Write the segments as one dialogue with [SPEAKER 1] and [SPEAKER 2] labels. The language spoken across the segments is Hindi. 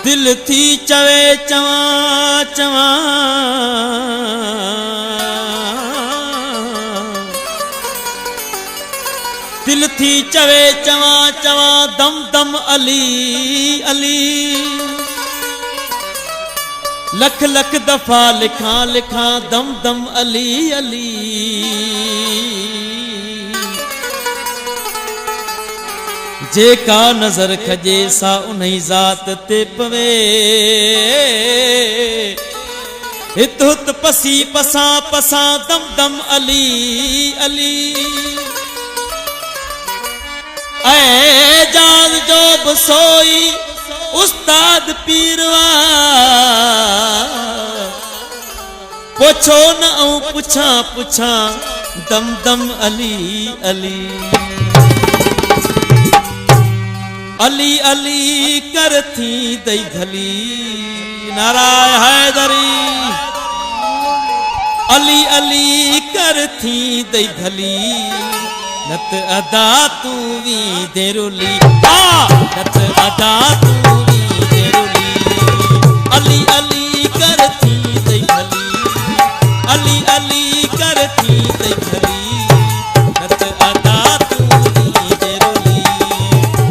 [SPEAKER 1] दिल थी चवे चवा चवा दिल थी चवे चवा चवा दम दम अली अली लख लख दफा लिखा लिखा दम दम अली अली जेका नजर खजे सा उन्हीं जात ते पवे हित हुत पसी पसा पसा दम दम अली अली एजाज जो बसोई उस्ताद पीरवा पुछो न पुछा पुछा दम दम अली अली अली अली कर थी दई धली नाराय हैदरी अली अली कर थी दई धली नत अदा तू वी देरुली नत अदा तू वी देरुली अली अली कर थी दई धली अली अली कर थी दई धली नत अदा तू वी देरुली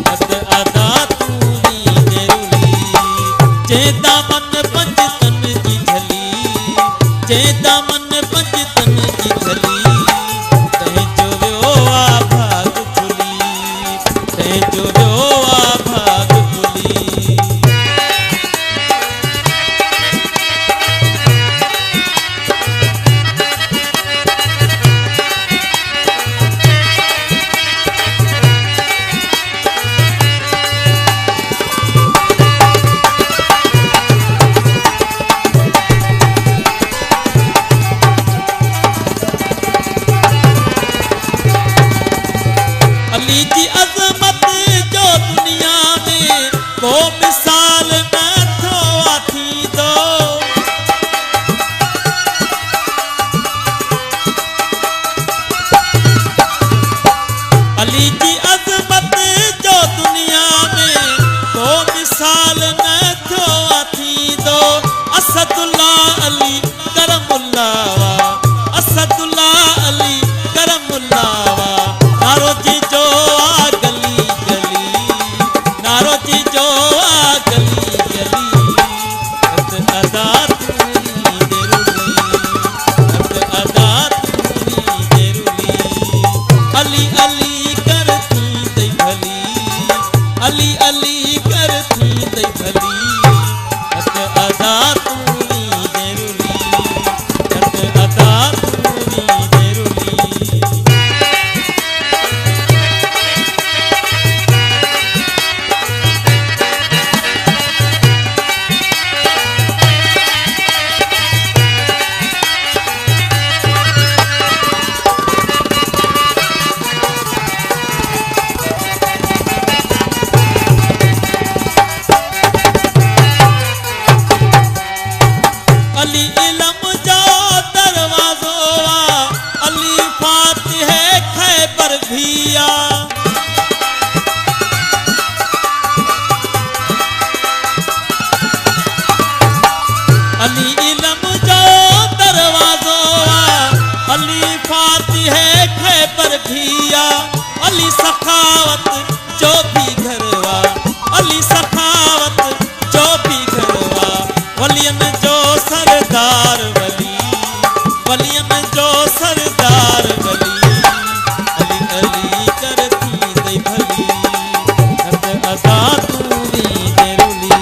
[SPEAKER 1] नत अदा तू वी देरुली जे दामन पंज तन जी झली जे दामन पंज तन जी झली अली जी अजमत जो दुनिया में को मिसाल न थो थी दो अली जी अजमत जो दुनिया में को मिसाल न थो थी दो असदुल्ला अली करमुल्लाह असदुल्ला अली करमुल्लाह नारो जी जो आ गली गली नारो जी जो आ गली गली नत अदा तूनी देरुली नत अदा तूनी देरुली अली अली कर थी दई भली अली अली कर थी दई भली नत अदा तूनी देरुली नत अदा तूनी देरुली अली इल्म जो दरवाजो अली फातिह खैबर भिया अली इल्म जो दरवाजो अली फातिह खैबर भिया अली सखावत जो भी घरवा अली सखावत जो भी घरवा वलियन जो सरदार वली वलियन जो सरदार वली अली अली कर थी दई भली नत अदा तूनी देरुली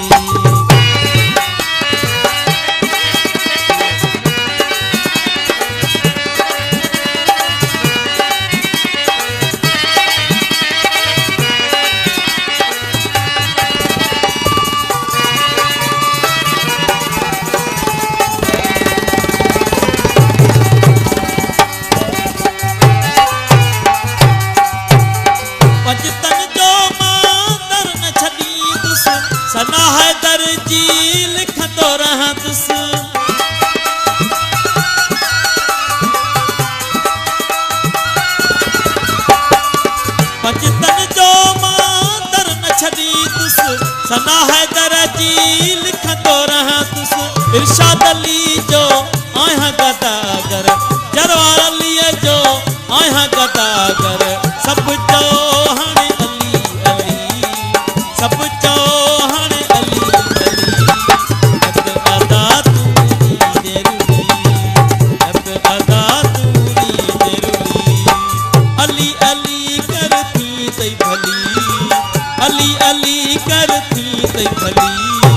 [SPEAKER 1] सना हैदर जी लिखंदो रहंदुसि पंजतन जो मां दर न छॾींदुसि सना हैदर जी लिखंदो रहां तुस इरशाद अली जो आहियां गदागर जरवार अली जो आहियां गदागर सब चो हाणे अली अली सब चो हाणे अली अली नत अदा तूरी देरुली नत अदा तूरी देरुली अली अली करती तई भली अली अली करती तई भली